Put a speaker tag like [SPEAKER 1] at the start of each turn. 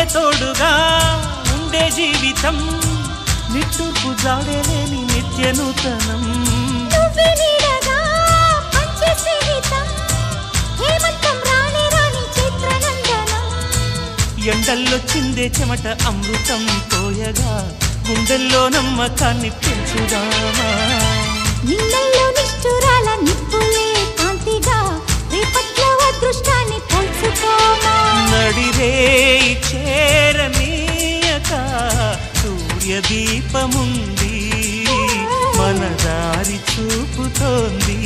[SPEAKER 1] తోడుగా ఉండే జీవితం నిట్టూర్పు జాడలేని నిత్య నూతనం ఎండల్లో చిందే చెమట అమృతం పోయగా గుండెల్లో నమ్మకాన్ని పెంచుదామా
[SPEAKER 2] నిన్నల్లో నిష్ఠురాల నిప్పులే కాంతిగా రేపట్లో అదృష్టాన్ని పంచుకోమా
[SPEAKER 1] నడిరే చేరనీయక సూర్యదీపముంది మన దారి చూపుతోంది